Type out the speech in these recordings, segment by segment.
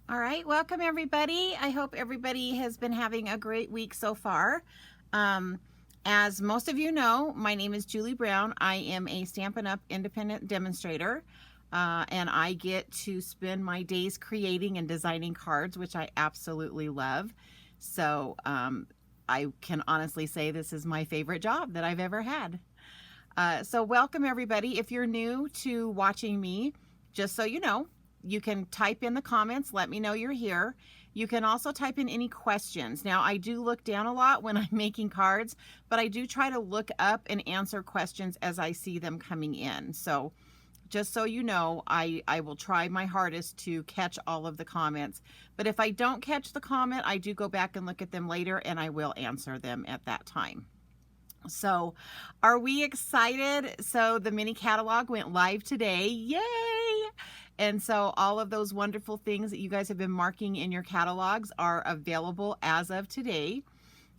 All right, welcome everybody. I hope everybody has been having a great week so far. As most of you know, my name is Julie Brown. I am a Stampin' Up! Independent demonstrator, and I get to spend my days creating and designing cards, which I absolutely love. So I can honestly say this is my favorite job that I've ever had. So welcome everybody. If you're new to watching me, just so you know, you can type in the comments, let me know you're here. You can also type in any questions. Now, I do look down a lot when I'm making cards, but I do try to look up and answer questions as I see them coming in. So just so you know, I will try my hardest to catch all of the comments. But if I don't catch the comment, I do go back and look at them later and I will answer them at that time. So are we excited? So the mini catalog went live today. Yay! And so all of those wonderful things that you guys have been marking in your catalogs are available as of today.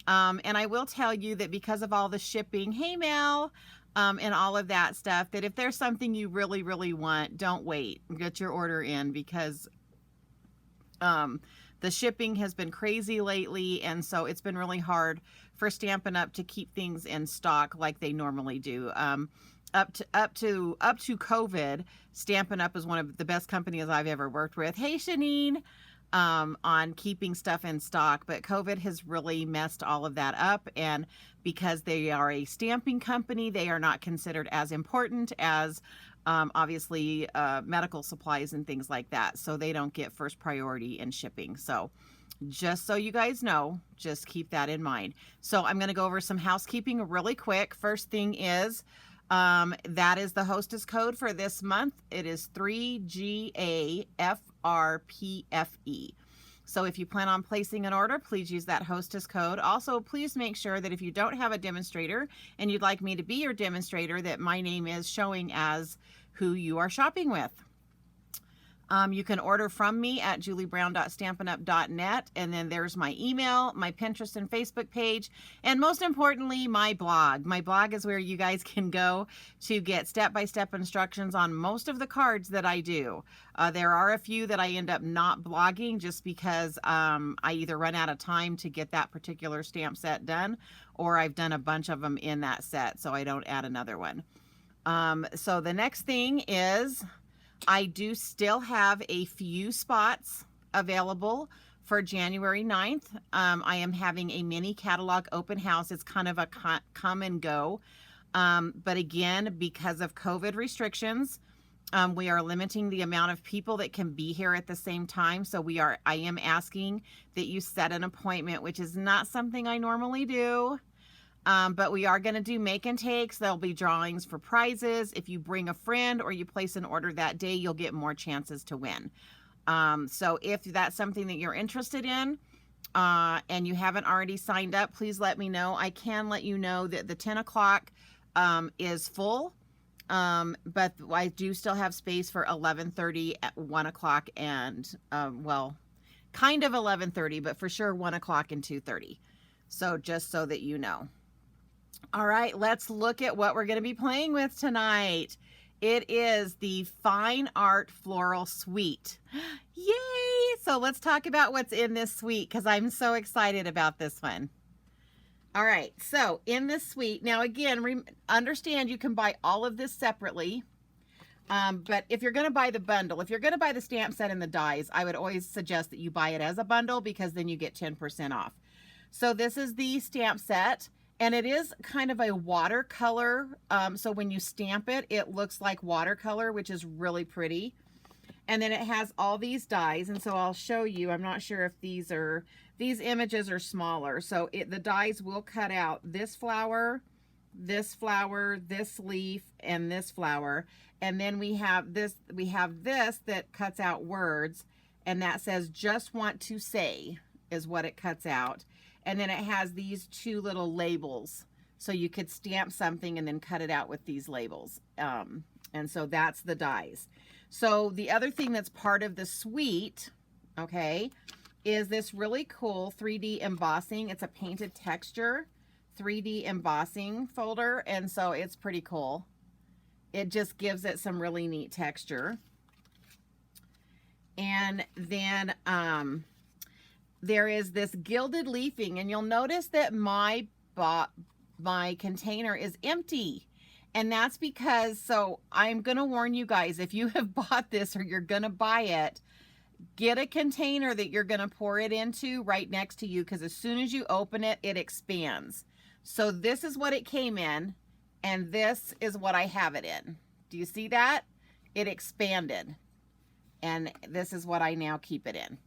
And I will tell you that because of all the shipping, hey Mel, and all of that stuff, that if there's something you really, really want, don't wait. Get your order in because the shipping has been crazy lately, and so it's been really hard for Stampin' Up! To keep things in stock like they normally do. Up to COVID, Stampin' Up! Is one of the best companies I've ever worked with. Hey, Shanine, on keeping stuff in stock, but COVID has really messed all of that up, and because they are a stamping company, they are not considered as important as obviously medical supplies and things like that, so they don't get first priority in shipping. So just so you guys know, just keep that in mind. So I'm going to go over some housekeeping really quick. First thing is that is the hostess code for this month. It is 3GAFRPFE. So if you plan on placing an order, please use that hostess code. Also, please make sure that if you don't have a demonstrator and you'd like me to be your demonstrator, that my name is showing as who you are shopping with. You can order from me at juliebrown.stampinup.net, and then there's my email, my Pinterest and Facebook page, and most importantly, my blog. My blog is where you guys can go to get step-by-step instructions on most of the cards that I do. There are a few that I end up not blogging just because I either run out of time to get that particular stamp set done, or I've done a bunch of them in that set, so I don't add another one. So the next thing is, I do still have a few spots available for January 9th. I am having a mini catalog open house. It's kind of a come and go. But again, because of COVID restrictions, we are limiting the amount of people that can be here at the same time. So I am asking that you set an appointment, which is not something I normally do. But we are going to do make and takes. There'll be drawings for prizes. If you bring a friend or you place an order that day, you'll get more chances to win. So if that's something that you're interested in and you haven't already signed up, please let me know. I can let you know that the 10 o'clock is full, but I do still have space for 11:30 at 1 o'clock and, well, kind of 11:30, but for sure 1 o'clock and 2:30. So just so that you know. All right, let's look at what we're going to be playing with tonight. It is the Fine Art Floral Suite. Yay! So let's talk about what's in this suite because I'm so excited about this one. All right, so in this suite, now again, understand you can buy all of this separately. But if you're going to buy the bundle, if you're going to buy the stamp set and the dies, I would always suggest that you buy it as a bundle because then you get 10% off. So this is the stamp set. And it is kind of a watercolor, so when you stamp it, it looks like watercolor, which is really pretty. And then it has all these dies, and so I'll show you. I'm not sure if these images are smaller. So the dies will cut out this flower, this leaf, and this flower. And then we have this that cuts out words, and that says "just want to say" is what it cuts out. And then it has these two little labels. So you could stamp something and then cut it out with these labels. And so that's the dies. So the other thing that's part of the suite, okay, is this really cool 3D embossing. It's a painted texture 3D embossing folder. And so it's pretty cool. It just gives it some really neat texture. And then there is this Gilded Leafing, and you'll notice that my container is empty. And that's because, so I'm going to warn you guys, if you have bought this or you're going to buy it, get a container that you're going to pour it into right next to you, because as soon as you open it, it expands. So this is what it came in, and this is what I have it in. Do you see that? It expanded. And this is what I now keep it in.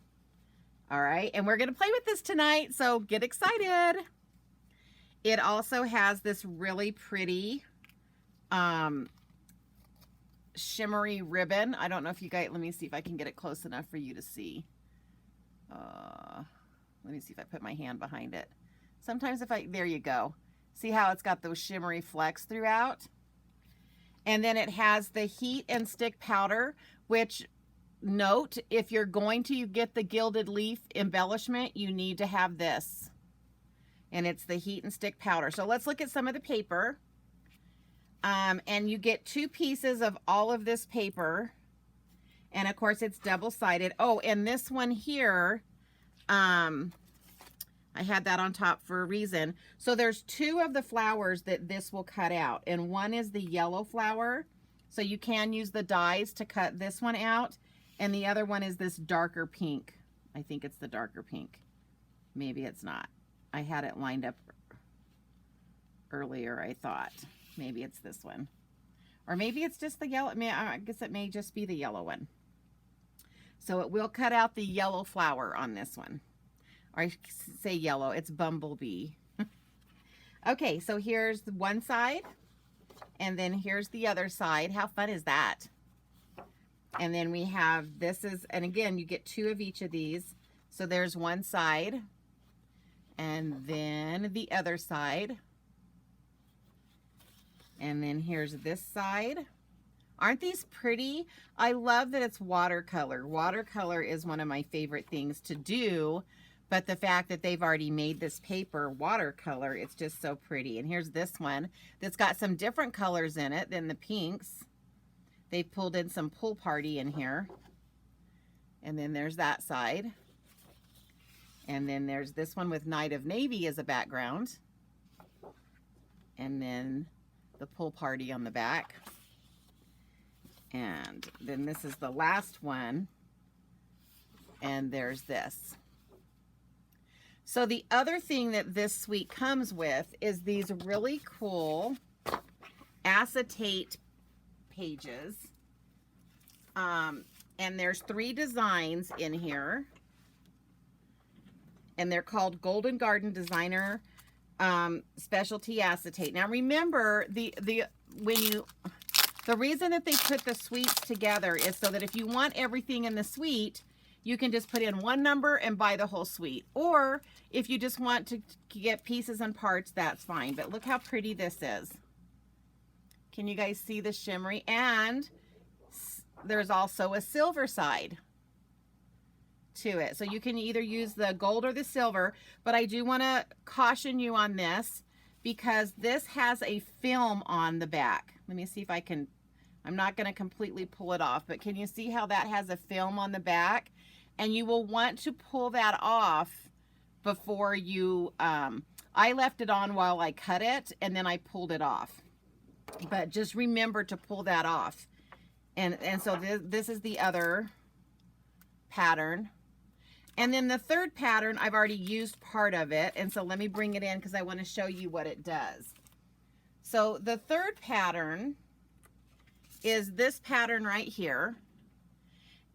All right, and we're going to play with this tonight, so get excited. It also has this really pretty shimmery ribbon. I don't know if you guys, let me see if I can get it close enough for you to see. Let me see if I put my hand behind it. Sometimes if I, there you go. See how it's got those shimmery flecks throughout? And then it has the heat and stick powder, which, note, if you're going to get the Gilded Leaf embellishment, you need to have this. And it's the heat and stick powder. So let's look at some of the paper. And you get 2 pieces of all of this paper. And of course it's double-sided. Oh, and this one here, I had that on top for a reason. So there's 2 of the flowers that this will cut out. And one is the yellow flower. So you can use the dies to cut this one out. And the other one is this darker pink. I think it's the darker pink. Maybe it's not. I had it lined up earlier, I thought. Maybe it's this one. Or maybe it's just the yellow. I guess it may just be the yellow one. So it will cut out the yellow flower on this one. Or I say yellow, it's bumblebee. Okay, so here's the one side. And then here's the other side. How fun is that? And then we have, this is, and again, you get 2 of each of these. So there's one side. And then the other side. And then here's this side. Aren't these pretty? I love that it's watercolor. Watercolor is one of my favorite things to do, but the fact that they've already made this paper watercolor, it's just so pretty. And here's this one that's got some different colors in it than the pinks. They've pulled in some Pool Party in here. And then there's that side. And then there's this one with Night of Navy as a background. And then the Pool Party on the back. And then this is the last one. And there's this. So the other thing that this suite comes with is these really cool acetate pages. And there's 3 designs in here. And they're called Golden Garden Designer Specialty Acetate. Now remember, the reason that they put the suites together is so that if you want everything in the suite, you can just put in one number and buy the whole suite. Or if you just want to get pieces and parts, that's fine. But look how pretty this is. Can you guys see the shimmery? And there's also a silver side to it. So you can either use the gold or the silver, but I do want to caution you on this because this has a film on the back. Let me see if I can, I'm not going to completely pull it off, but can you see how that has a film on the back? And you will want to pull that off before you, I left it on while I cut it and then I pulled it off. But just remember to pull that off. And so this is the other pattern. And then the third pattern, I've already used part of it. And so let me bring it in because I want to show you what it does. So the third pattern is this pattern right here.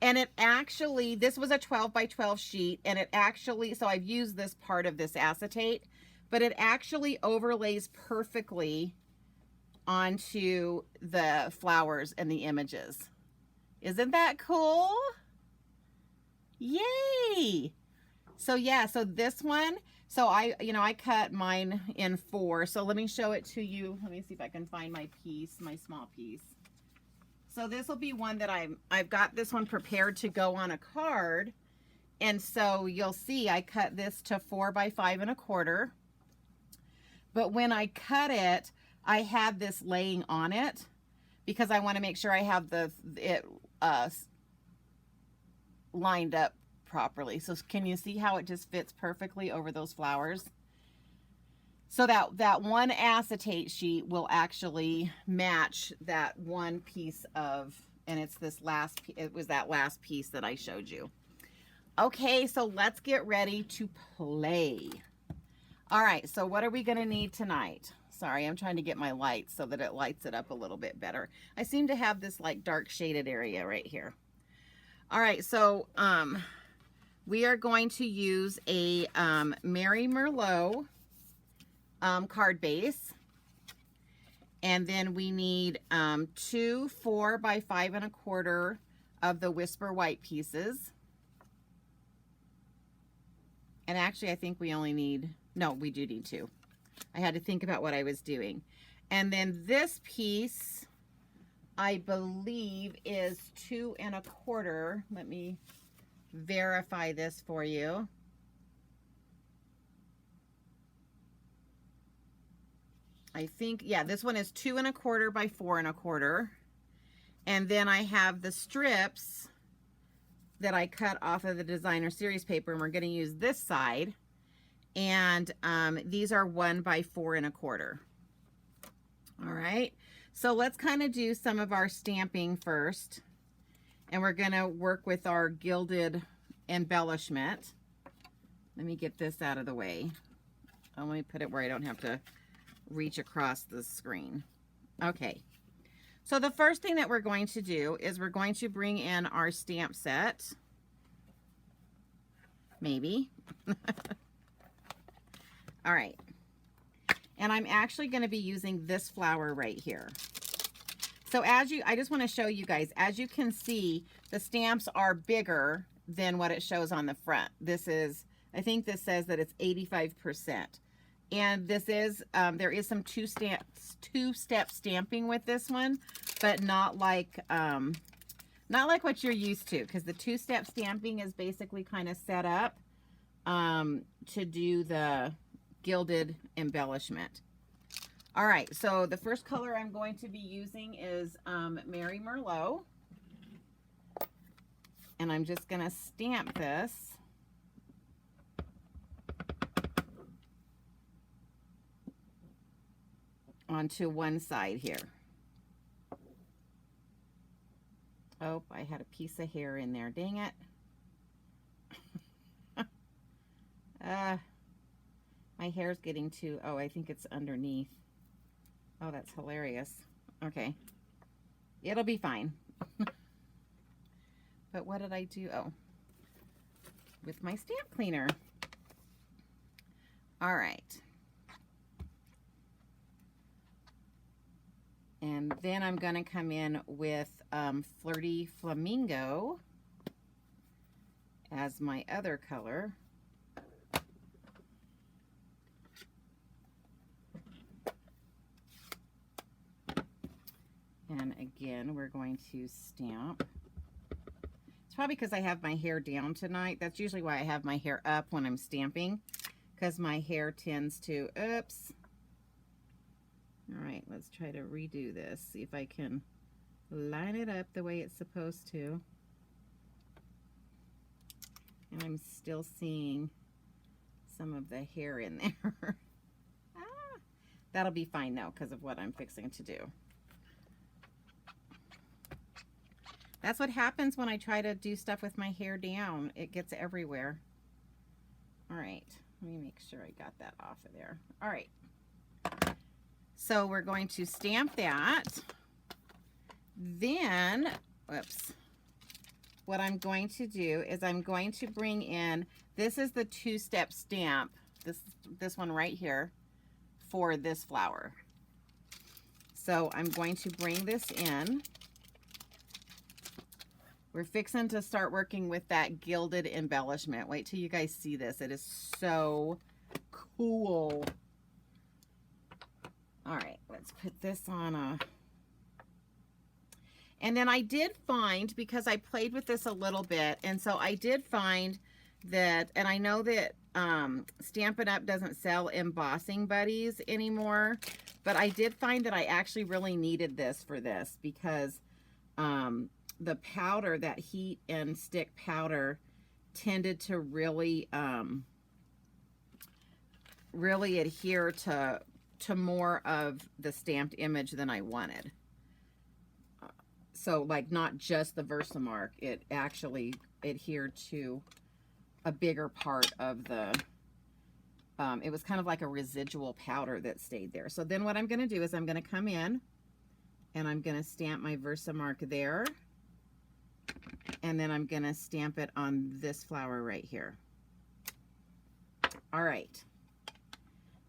And it actually, this was a 12 by 12 sheet. And it actually, so I've used this part of this acetate, but it actually overlays perfectly onto the flowers and the images. Isn't that cool? Yay! So yeah, so this one, so I cut mine in 4. So let me show it to you. Let me see if I can find my piece, my small piece. So this will be one that I've got this one prepared to go on a card. And so you'll see I cut this to 4 by 5 1/4. But when I cut it, I have this laying on it because I want to make sure I have it lined up properly. So can you see how it just fits perfectly over those flowers? So that one acetate sheet will actually match that one piece of, and it's this last, it was that last piece that I showed you. Okay, so let's get ready to play. All right, so what are we gonna need tonight? Sorry, I'm trying to get my light so that it lights it up a little bit better. I seem to have this like dark shaded area right here. All right, so we are going to use a Mary Merlot card base. And then we need 2 4 by 5 1/4 of the Whisper White pieces. And actually, I think we only need, no, we do need 2. I had to think about what I was doing. And then this piece, I believe, is 2 1/4. Let me verify this for you. I think, yeah, this one is 2 1/4 by 4 1/4. And then I have the strips that I cut off of the designer series paper, and we're going to use this side. And these are 1 by 4 1/4. All right, so let's kind of do some of our stamping first. And we're going to work with our gilded embellishment. Let me get this out of the way. Let me put it where I don't have to reach across the screen. Okay, so the first thing that we're going to do is we're going to bring in our stamp set. Maybe. All right, and I'm actually going to be using this flower right here. So I just want to show you guys, as you can see, the stamps are bigger than what it shows on the front. This is, I think this says that it's 85%. And this is, there is some two-step stamping with this one, but not like what you're used to, because the two-step stamping is basically kind of set up to do the gilded embellishment. All right, so the first color I'm going to be using is Mary Merlot. And I'm just going to stamp this. Onto one side here. Oh, I had a piece of hair in there. Dang it. My hair's getting too, oh, I think it's underneath. Oh, that's hilarious. Okay. It'll be fine. But what did I do? Oh, with my stamp cleaner. All right. And then I'm going to come in with Flirty Flamingo as my other color. And again, we're going to stamp. It's probably because I have my hair down tonight. That's usually why I have my hair up when I'm stamping, because my hair tends to, oops. All right, let's try to redo this. See if I can line it up the way it's supposed to. And I'm still seeing some of the hair in there. That'll be fine now because of what I'm fixing to do. That's what happens when I try to do stuff with my hair down. It gets everywhere. All right, let me make sure I got that off of there. All right. So we're going to stamp that. Then, whoops. What I'm going to do is I'm going to bring in, this is the two-step stamp, this one right here, for this flower. So I'm going to bring this in. We're fixing to start working with that gilded embellishment. Wait till you guys see this. It is so cool. All right, let's put this on a... And then I did find, because I played with this a little bit, and so I did find that, and I know that Stampin' Up! Doesn't sell embossing buddies anymore, but I did find that I actually really needed this for this, because the powder, that heat and stick powder, tended to really really adhere to more of the stamped image than I wanted. So like not just the Versamark, it actually adhered to a bigger part of the, it was kind of like a residual powder that stayed there. So then what I'm going to do is I'm going to come in and I'm going to stamp my Versamark there. And then I'm going to stamp it on this flower right here. All right.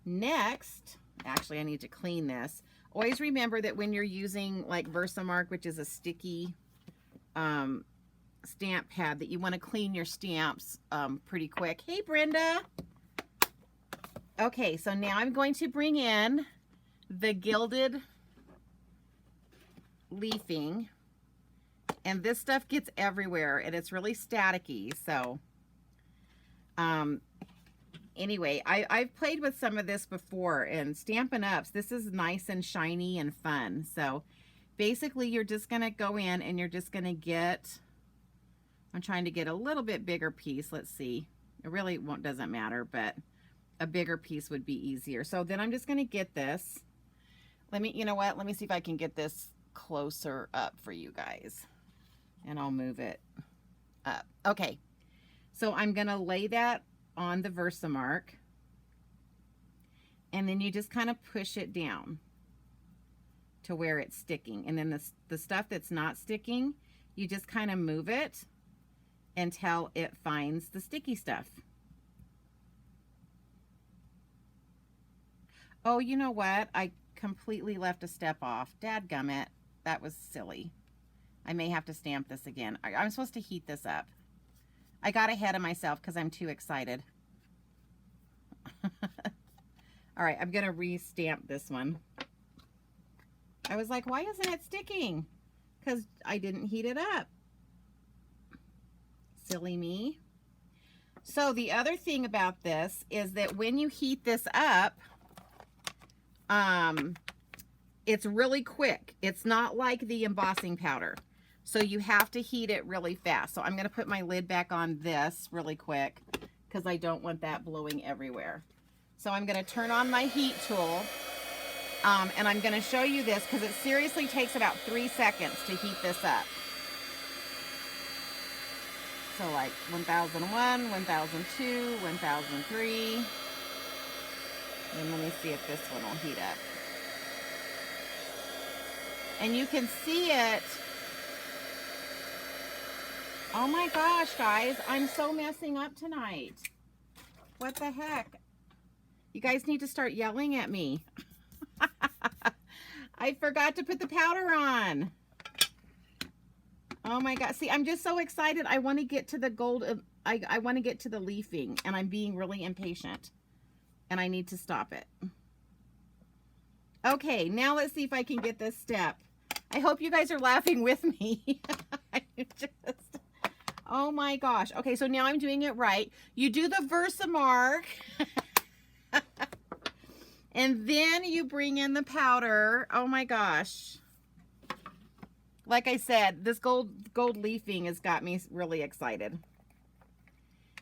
Next, actually I need to clean this. Always remember that when you're using like Versamark, which is a sticky stamp pad, that you want to clean your stamps pretty quick. Hey, Brenda. Okay, so now I'm going to bring in the Gilded Leafing, and this stuff gets everywhere and it's really staticky. So anyway, I've played with some of this before, and Stampin' Ups, this is nice and shiny and fun. So basically you're just going to go in and you're just going to get, I'm trying to get a little bit bigger piece. Let's see. It really doesn't matter, but a bigger piece would be easier. So then I'm just going to get this. You know what? Let me see if I can get this closer up for you guys. And I'll move it up. Okay. So I'm going to lay that on the Versamark. And then you just kind of push it down to where it's sticking. And then the stuff that's not sticking, you just kind of move it until it finds the sticky stuff. Oh, you know what? I completely left a step off. Dadgummit. That was silly. I may have to stamp this again. I'm supposed to heat this up. I got ahead of myself because I'm too excited. All right, I'm going to re-stamp this one. I was like, why isn't it sticking? Because I didn't heat it up. Silly me. So the other thing about this is that when you heat this up, it's really quick. It's not like the embossing powder. So you have to heat it really fast. So I'm going to put my lid back on this really quick because I don't want that blowing everywhere. So I'm going to turn on my heat tool, and I'm going to show you this because it seriously takes about 3 seconds to heat this up. So like 1001, 1002, 1003. And let me see if this one will heat up. And you can see it. Oh my gosh, guys, I'm so messing up tonight. What the heck? You guys need to start yelling at me. I forgot to put the powder on. Oh my God. See, I'm just so excited. I want to get to the gold. I want to get to the leafing, and I'm being really impatient. And I need to stop it. Okay, now let's see if I can get this step. I hope you guys are laughing with me. Oh my gosh. Okay, so now I'm doing it right. You do the Versamark. And then you bring in the powder. Oh my gosh. Like I said, this gold leafing has got me really excited.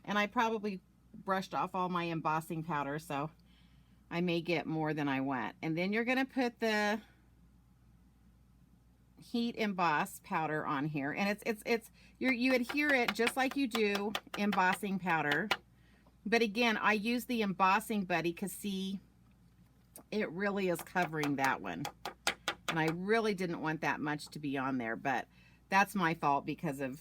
And I probably brushed off all my embossing powder, so I may get more than I want. And then you're going to put the heat emboss powder on here, and you adhere it just like you do embossing powder. But again, I use the embossing buddy because see, it really is covering that one, and I really didn't want that much to be on there, but that's my fault because of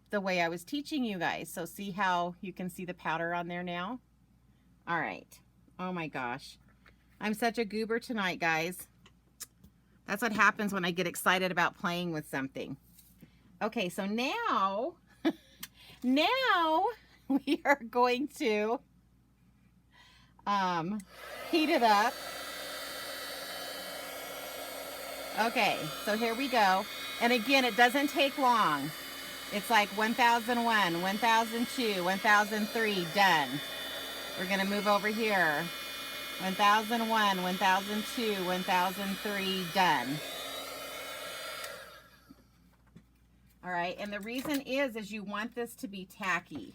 the way I was teaching you guys. So see how you can see the powder on there now? All right. Oh my gosh. I'm such a goober tonight, guys. That's what happens when I get excited about playing with something. Okay, so now, now we are going to heat it up. Okay, so here we go. And again, it doesn't take long. It's like 1001, 1002, 1003, done. We're going to move over here. 1001, 1002, 1003, done. All right, and the reason is you want this to be tacky.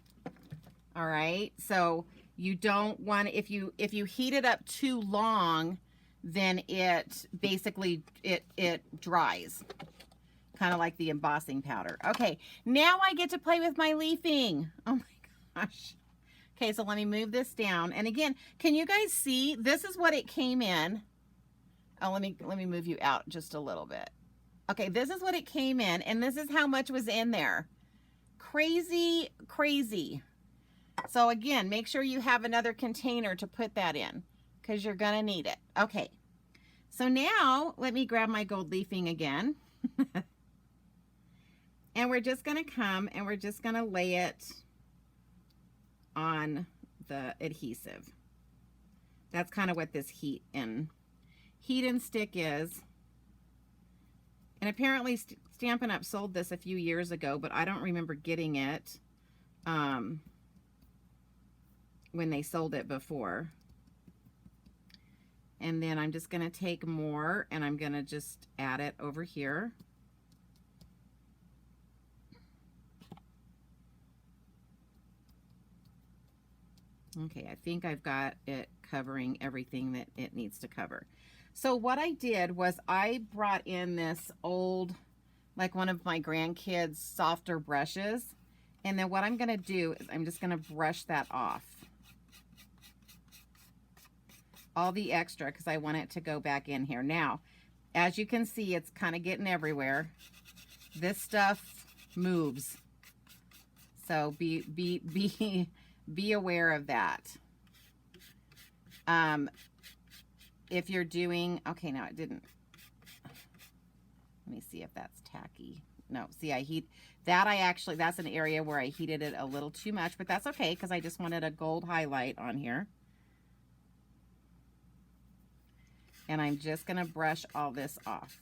All right, so you don't want, if you heat it up too long, then it basically it dries, kind of like the embossing powder. Okay, now I get to play with my leafing. Oh my gosh. Okay, so let me move this down. And again, can you guys see? This is what it came in. Oh, let me move you out just a little bit. Okay, this is what it came in, and this is how much was in there. Crazy, crazy. So again, make sure you have another container to put that in, because you're gonna need it. Okay, so now let me grab my gold leafing again. And we're just gonna come and we're just gonna lay it on the adhesive. That's kind of what this heat and stick is. And apparently Stampin' Up! Sold this a few years ago, but I don't remember getting it when they sold it before. And then I'm just going to take more and I'm going to just add it over here. Okay, I think I've got it covering everything that it needs to cover. So what I did was I brought in this old, like one of my grandkids' softer brushes. And then what I'm going to do is I'm just going to brush that off. All the extra, because I want it to go back in here. Now, as you can see, it's kind of getting everywhere. This stuff moves. So be aware of that. If you're doing, okay, now it didn't. Let me see if that's tacky. No, see, I heat that. That's an area where I heated it a little too much, but that's okay because I just wanted a gold highlight on here. And I'm just going to brush all this off.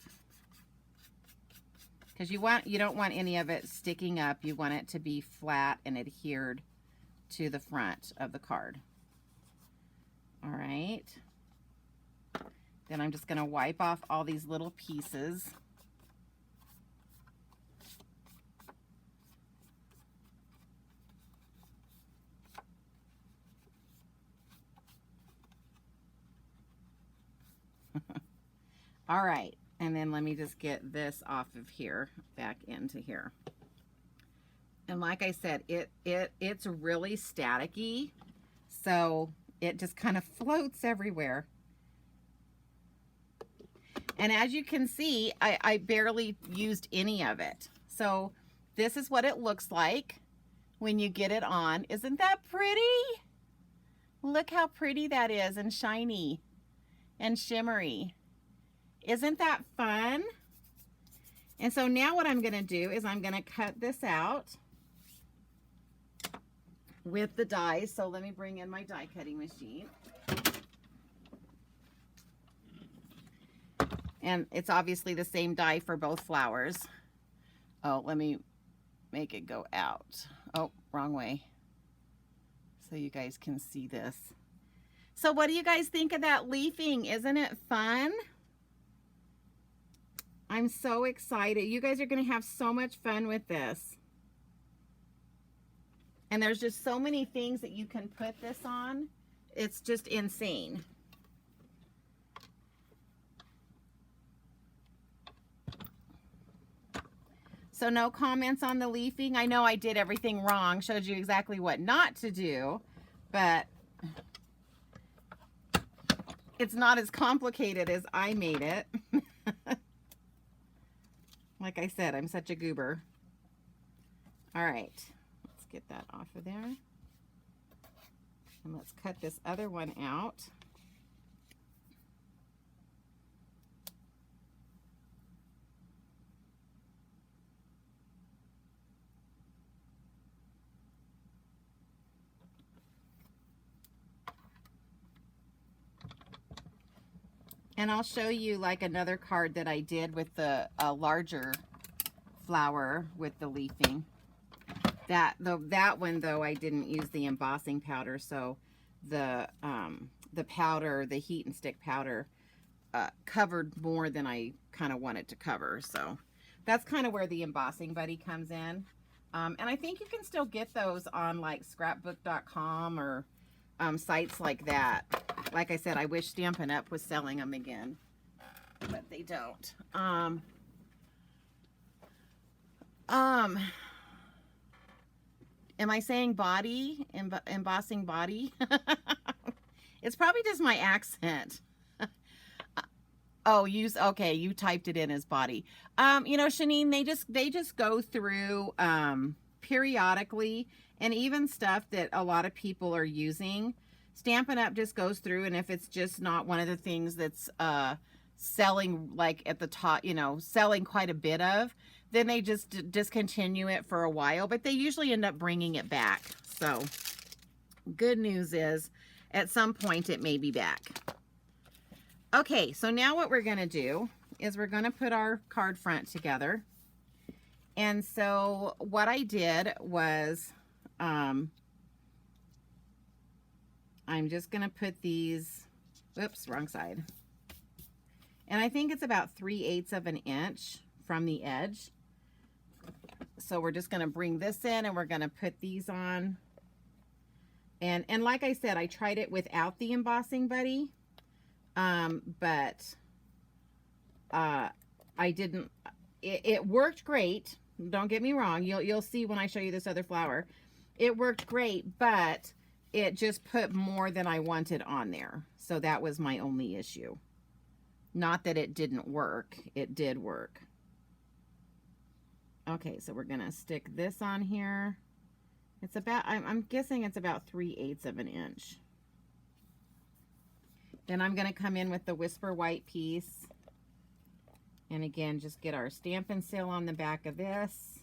Because you don't want any of it sticking up. You want it to be flat and adhered to the front of the card. All right. Then I'm just going to wipe off all these little pieces. All right, and then let me just get this off of here, back into here. And like I said, it's really staticky, so it just kind of floats everywhere. And as you can see, I barely used any of it. So this is what it looks like when you get it on. Isn't that pretty? Look how pretty that is, and shiny and shimmery. Isn't that fun? And so now what I'm going to do is I'm going to cut this out with the dies. So let me bring in my die cutting machine. And it's obviously the same die for both flowers. Oh, let me make it go out. Oh, wrong way. So you guys can see this. So what do you guys think of that leafing? Isn't it fun? I'm so excited. You guys are going to have so much fun with this. And there's just so many things that you can put this on. It's just insane. So no comments on the leafing. I know I did everything wrong, showed you exactly what not to do, but it's not as complicated as I made it. Like I said, I'm such a goober. All right, let's get that off of there. And let's cut this other one out. And I'll show you like another card that I did with the larger flower with the leafing. That one though, I didn't use the embossing powder, so the powder, the heat and stick powder, covered more than I kind of wanted to cover. So, that's kind of where the embossing buddy comes in. And I think you can still get those on like scrapbook.com or sites like that. Like I said, I wish Stampin' Up was selling them again, but they don't. Am I saying body? Embossing body? It's probably just my accent. Oh, okay, you typed it in as body. You know, Shanine, they just go through periodically, and even stuff that a lot of people are using. Stampin' Up just goes through, and if it's just not one of the things that's selling like at the top, you know, selling quite a bit of, then they just discontinue it for a while, but they usually end up bringing it back. So good news is at some point it may be back. Okay, so now what we're going to do is we're going to put our card front together. And so what I did was I'm just going to put these, whoops, wrong side. And I think it's about 3/8 of an inch from the edge. So we're just going to bring this in and we're going to put these on. And like I said, I tried it without the embossing buddy. But I didn't, it worked great. Don't get me wrong. You'll see when I show you this other flower. It worked great, but it just put more than I wanted on there. So that was my only issue. Not that it didn't work. It did work. Okay, so we're going to stick this on here. It's about, I'm guessing it's about 3/8 of an inch. Then I'm going to come in with the Whisper White piece. And again, just get our Stampin' Seal on the back of this.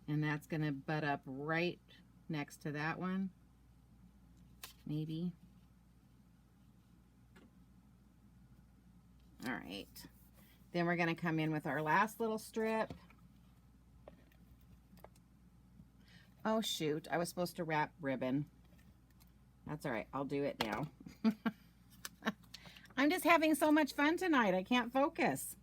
And that's going to butt up right next to that one. Maybe. All right. Then we're going to come in with our last little strip. Oh, shoot. I was supposed to wrap ribbon. That's all right. I'll do it now. I'm just having so much fun tonight. I can't focus.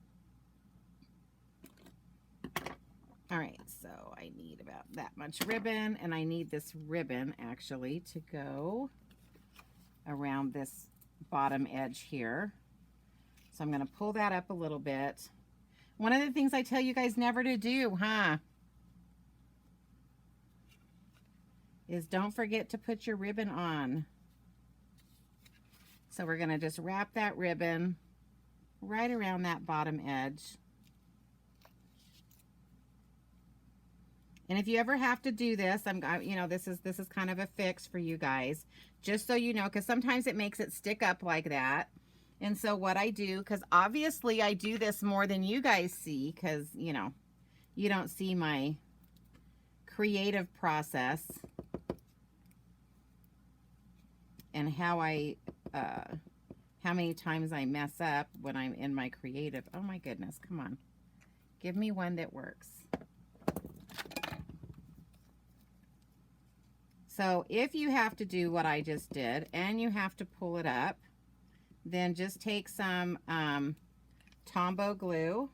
All right. So I need about that much ribbon, and I need this ribbon actually to go around this bottom edge here. So I'm going to pull that up a little bit. One of the things I tell you guys never to do, huh? Is don't forget to put your ribbon on. So we're going to just wrap that ribbon right around that bottom edge. And if you ever have to do this, you know, this is kind of a fix for you guys, just so you know, because sometimes it makes it stick up like that. And so what I do, because obviously I do this more than you guys see, because, you know, you don't see my creative process and how many times I mess up when I'm in my creative. Oh my goodness, come on. Give me one that works. So if you have to do what I just did and you have to pull it up, then just take some Tombow glue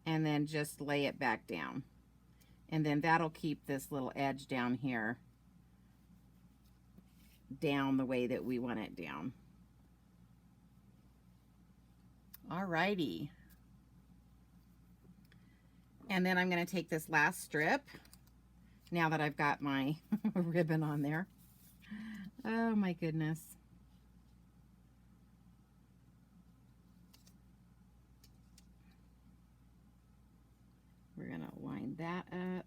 and then just lay it back down. And then that'll keep this little edge down here down the way that we want it down. Alrighty. And then I'm going to take this last strip, now that I've got my ribbon on there. Oh my goodness. We're going to line that up.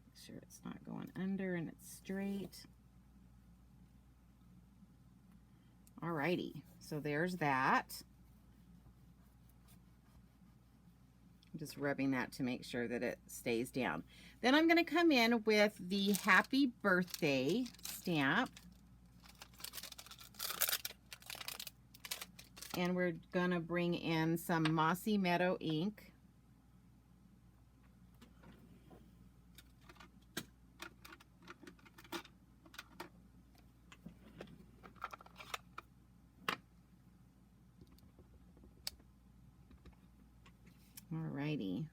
Make sure it's not going under and it's straight. Alrighty, so there's that. I'm just rubbing that to make sure that it stays down. Then I'm going to come in with the Happy Birthday stamp. And we're going to bring in some Mossy Meadow ink. righty.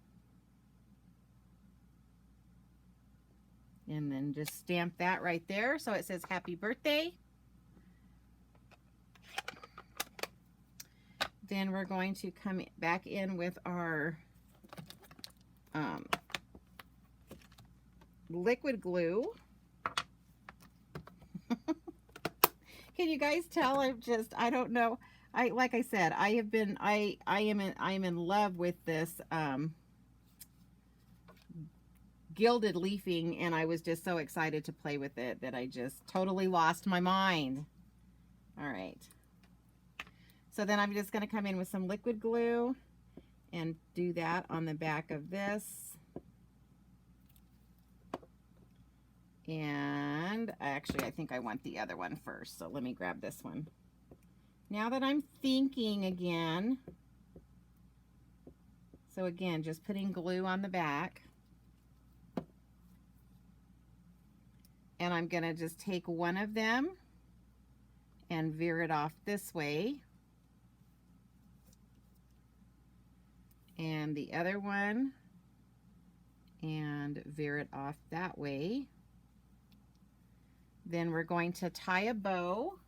And then just stamp that right there so it says happy birthday. Then we're going to come back in with our liquid glue. Can you guys tell? I don't know. Like I said, I am in love with this Gilded Leafing, and I was just so excited to play with it that I just totally lost my mind. All right. So then I'm just going to come in with some liquid glue and do that on the back of this. And actually, I think I want the other one first. So let me grab this one. Now that I'm thinking again, so again, just putting glue on the back. And I'm going to just take one of them and veer it off this way. And the other one, and veer it off that way. Then we're going to tie a bow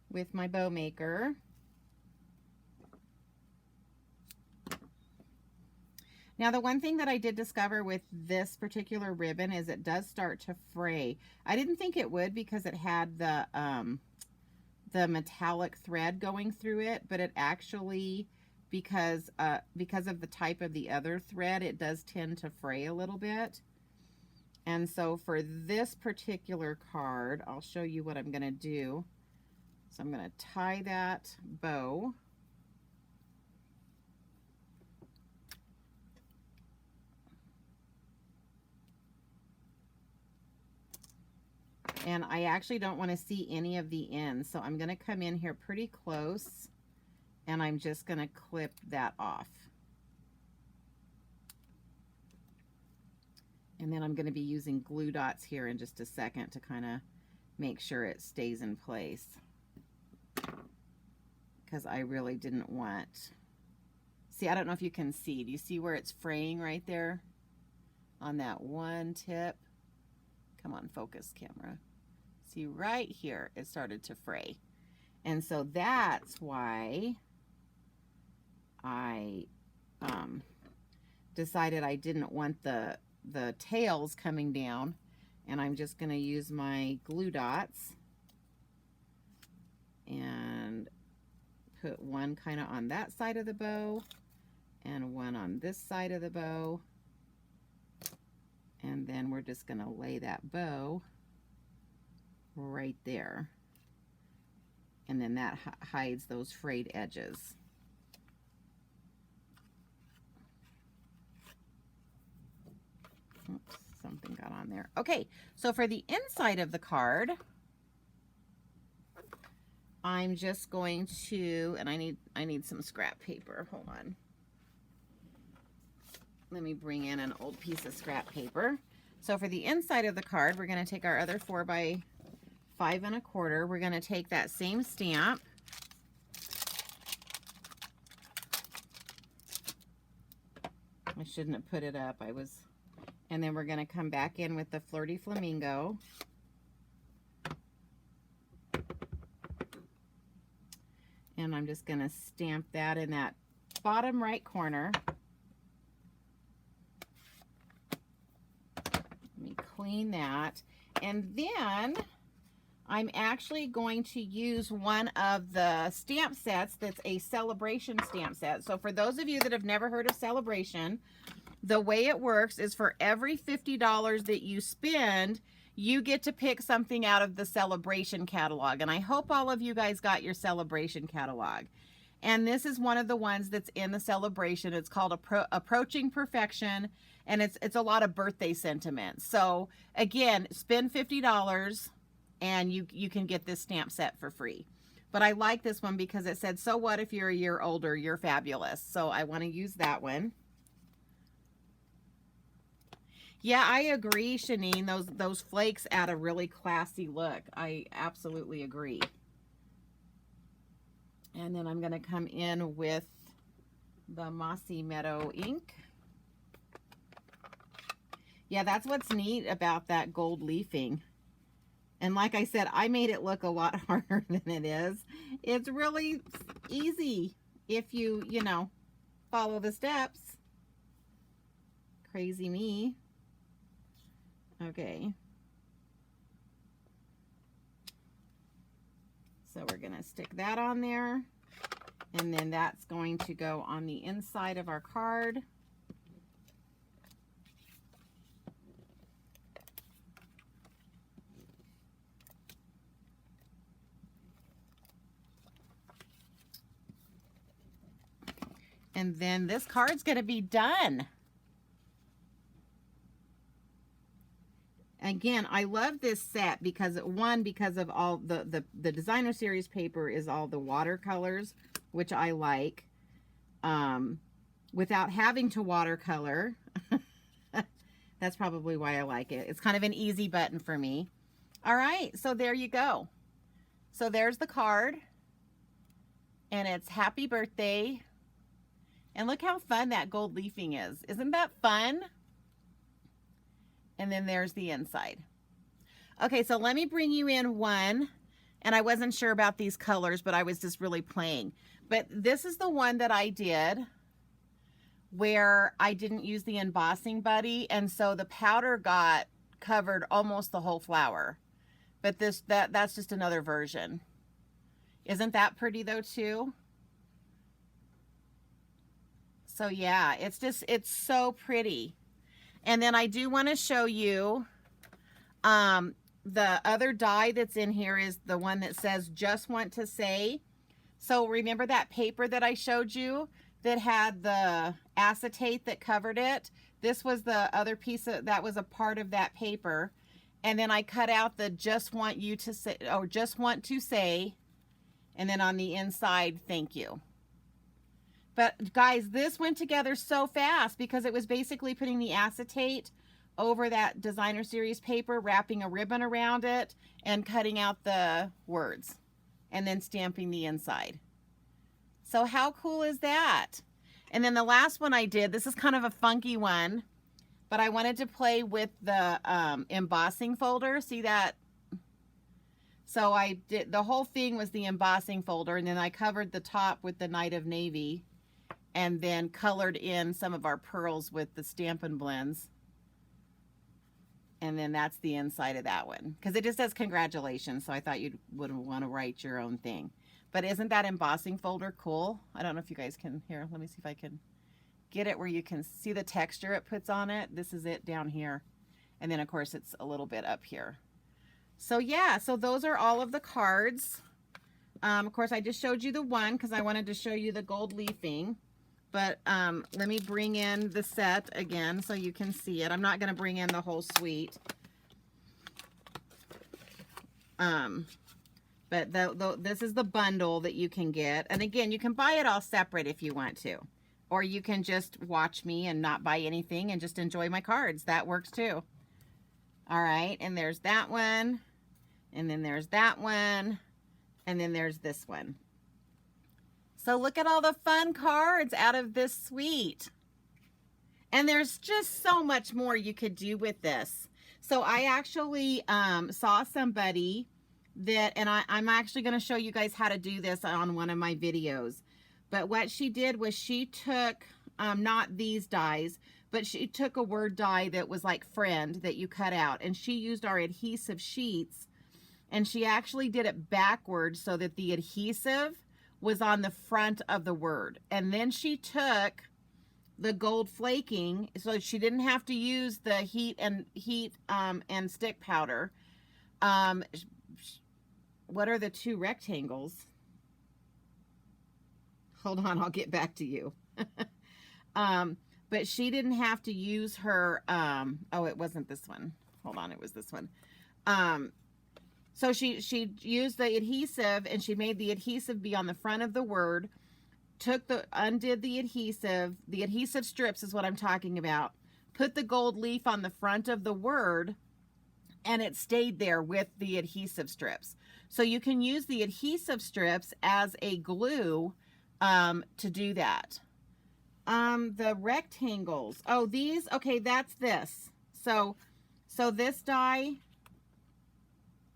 with my bow maker. Now, the one thing that I did discover with this particular ribbon is it does start to fray. I didn't think it would because it had the metallic thread going through it, but it actually, because of the type of the other thread, it does tend to fray a little bit. And so for this particular card, I'll show you what I'm going to do. So I'm going to tie that bow. And I actually don't want to see any of the ends, so I'm going to come in here pretty close, and I'm just going to clip that off. And then I'm going to be using glue dots here in just a second to kind of make sure it stays in place, because I really didn't want... See, I don't know if you can see. Do you see where it's fraying right there on that one tip? Come on, focus, camera. See, right here, it started to fray. And so that's why I decided I didn't want the tails coming down. And I'm just going to use my glue dots and put one kind of on that side of the bow and one on this side of the bow. And then we're just going to lay that bow right there. And then that hides those frayed edges. Oops, something got on there. Okay, so for the inside of the card, I'm just going to, and I need some scrap paper. Hold on. Let me bring in an old piece of scrap paper. So for the inside of the card, we're going to take our other 4 by 5 1/4. We're going to take that same stamp. I shouldn't have put it up. And then we're going to come back in with the Flirty Flamingo. And I'm just going to stamp that in that bottom right corner. Clean that, and then I'm actually going to use one of the stamp sets that's a Celebration stamp set. So for those of you that have never heard of Celebration, the way it works is for every $50 that you spend, you get to pick something out of the Celebration catalog. And I hope all of you guys got your Celebration catalog. And this is one of the ones that's in the Celebration. It's called Approaching Perfection, and it's a lot of birthday sentiment. So again, spend $50 and you can get this stamp set for free. But I like this one because it said, so what if you're a year older, you're fabulous. So I want to use that one. Yeah, I agree, Shanine. Those flakes add a really classy look. I absolutely agree. And then I'm going to come in with the Mossy Meadow ink. Yeah, that's what's neat about that gold leafing. And like I said, I made it look a lot harder than it is. It's really easy if you know, follow the steps. Crazy me. Okay. So we're going to stick that on there, and then that's going to go on the inside of our card. And then this card's going to be done. Again, I love this set because because of all the designer series paper is all the watercolors, which I like, without having to watercolor. That's probably why I like it. It's kind of an easy button for me. All right, so there you go. So there's the card, and it's happy birthday. And look how fun that gold leafing is. Isn't that fun? And then there's the inside. Okay, so let me bring you in one. And I wasn't sure about these colors, but I was just really playing. But this is the one that I did where I didn't use the embossing buddy. And so the powder got covered almost the whole flower. But that's just another version. Isn't that pretty though too? So yeah, it's so pretty. And then I do want to show you the other die that's in here is the one that says just want to say. So remember that paper that I showed you that had the acetate that covered it? This was the other piece that was a part of that paper. And then I cut out the just want you to say, or just want to say, and then on the inside, thank you. But guys, this went together so fast because it was basically putting the acetate over that designer series paper, wrapping a ribbon around it, and cutting out the words, and then stamping the inside. So how cool is that? And then the last one I did, this is kind of a funky one, but I wanted to play with the embossing folder. See that? So I did, the whole thing was the embossing folder, and then I covered the top with the Night of Navy, and then colored in some of our pearls with the Stampin' Blends. And then that's the inside of that one. Because it just says congratulations, so I thought you would want to write your own thing. But isn't that embossing folder cool? I don't know if you guys can hear. Let me see if I can get it where you can see the texture it puts on it. This is it down here. And then, of course, it's a little bit up here. So, yeah, so those are all of the cards. Of course, I just showed you the one because I wanted to show you the gold leafing. But let me bring in the set again so you can see it. I'm not going to bring in the whole suite. But this is the bundle that you can get. And again, you can buy it all separate if you want to. Or you can just watch me and not buy anything and just enjoy my cards. That works too. All right, and there's that one. And then there's that one. And then there's this one. So look at all the fun cards out of this suite. And there's just so much more you could do with this. So I actually saw somebody that, and I'm actually going to show you guys how to do this on one of my videos. But what she did was she took, not these dies, but she took a word die that was like friend that you cut out. And she used our adhesive sheets. And she actually did it backwards so that the adhesive was on the front of the word. And then she took the gold flaking, so she didn't have to use the heat and stick powder. What are the two rectangles? Hold on, I'll get back to you. But she didn't have to use her, oh, it wasn't this one. Hold on, it was this one. So she used the adhesive, and she made the adhesive be on the front of the word, undid the adhesive strips is what I'm talking about, put the gold leaf on the front of the word, and it stayed there with the adhesive strips. So you can use the adhesive strips as a glue to do that. The rectangles. Oh, these, okay, that's this. So this die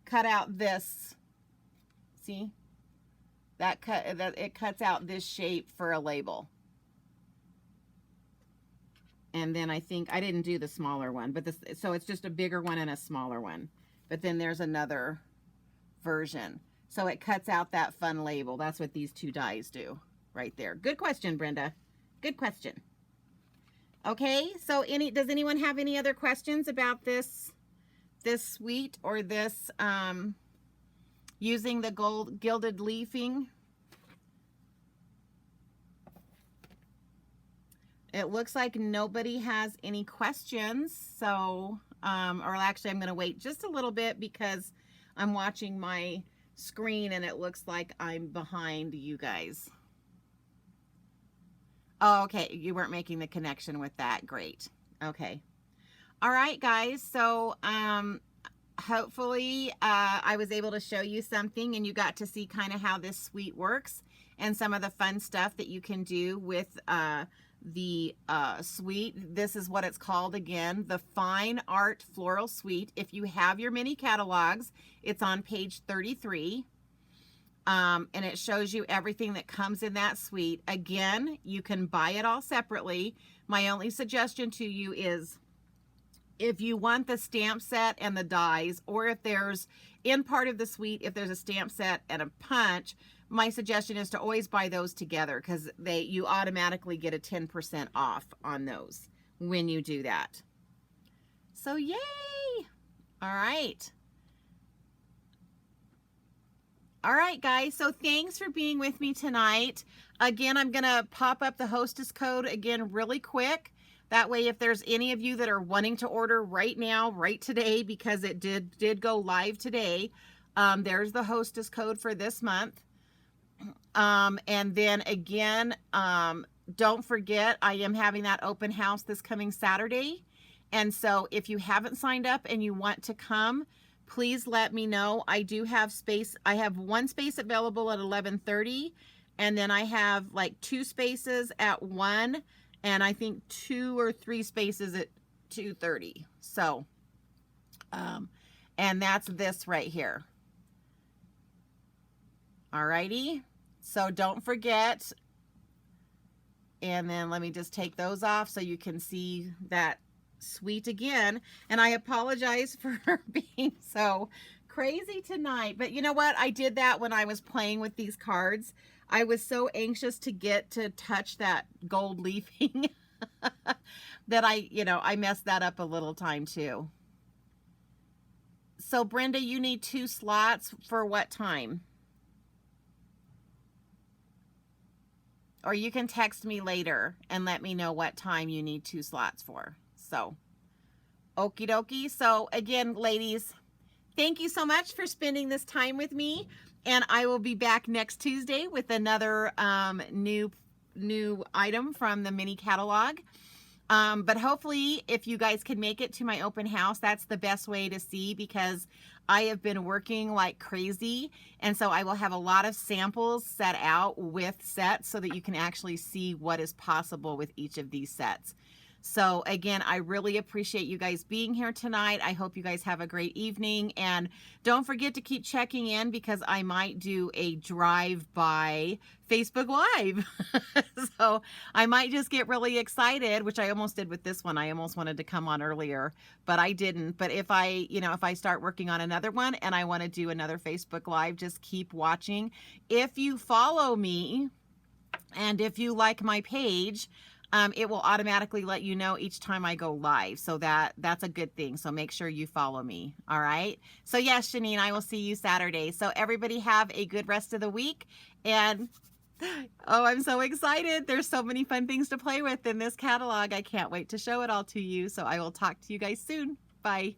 cut out this. See? It cuts out this shape for a label. And then I think I didn't do the smaller one, but this, so it's just a bigger one and a smaller one. But then there's another version. So it cuts out that fun label. That's what these two dies do right there. Good question, Brenda. Good question. Okay, so does anyone have any other questions about this suite or this using the gilded leafing? It looks like nobody has any questions, so, or actually I'm going to wait just a little bit because I'm watching my screen and it looks like I'm behind you guys. Oh, okay, you weren't making the connection with that. Great. Okay. All right, guys, so hopefully I was able to show you something and you got to see kind of how this suite works and some of the fun stuff that you can do with the suite. This is what it's called again, the Fine Art Floral Suite. If you have your mini catalogs, it's on page 33. And it shows you everything that comes in that suite. Again, you can buy it all separately. My only suggestion to you is if you want the stamp set and the dies, or if there's in part of the suite, if there's a stamp set and a punch, my suggestion is to always buy those together because you automatically get a 10% off on those when you do that. So yay! All right. All right, guys, so thanks for being with me tonight. Again, I'm going to pop up the hostess code again really quick. That way, if there's any of you that are wanting to order right now, right today, because it did go live today, there's the hostess code for this month. And then again, don't forget, I am having that open house this coming Saturday. And so if you haven't signed up and you want to come, please let me know. I do have space. I have one space available at 11:30, and then I have like 2 spaces at 1, and I think 2 or 3 spaces at 2:30. So, and that's this right here. Alrighty. So don't forget. And then let me just take those off so you can see that suite again. And I apologize for being so crazy tonight, but you know what, I did that when I was playing with these cards. I was so anxious to get to touch that gold leafing that I messed that up a little time too. So Brenda, you need 2 slots for what time? Or you can text me later and let me know what time you need 2 slots for. So, okie dokie. So again, ladies, thank you so much for spending this time with me. And I will be back next Tuesday with another new item from the mini catalog. But hopefully, if you guys can make it to my open house, that's the best way to see, because I have been working like crazy. And so I will have a lot of samples set out with sets so that you can actually see what is possible with each of these sets. So again, I really appreciate you guys being here tonight. I hope you guys have a great evening, and don't forget to keep checking in because I might do a drive-by Facebook Live. So I might just get really excited, which I almost did with this one. I almost wanted to come on earlier, but I didn't. But if I start working on another one and I want to do another Facebook Live, just keep watching. If you follow me and if you like my page, it will automatically let you know each time I go live. So that's a good thing. So make sure you follow me. All right. So yes, Janine, I will see you Saturday. So everybody have a good rest of the week. And oh, I'm so excited. There's so many fun things to play with in this catalog. I can't wait to show it all to you. So I will talk to you guys soon. Bye.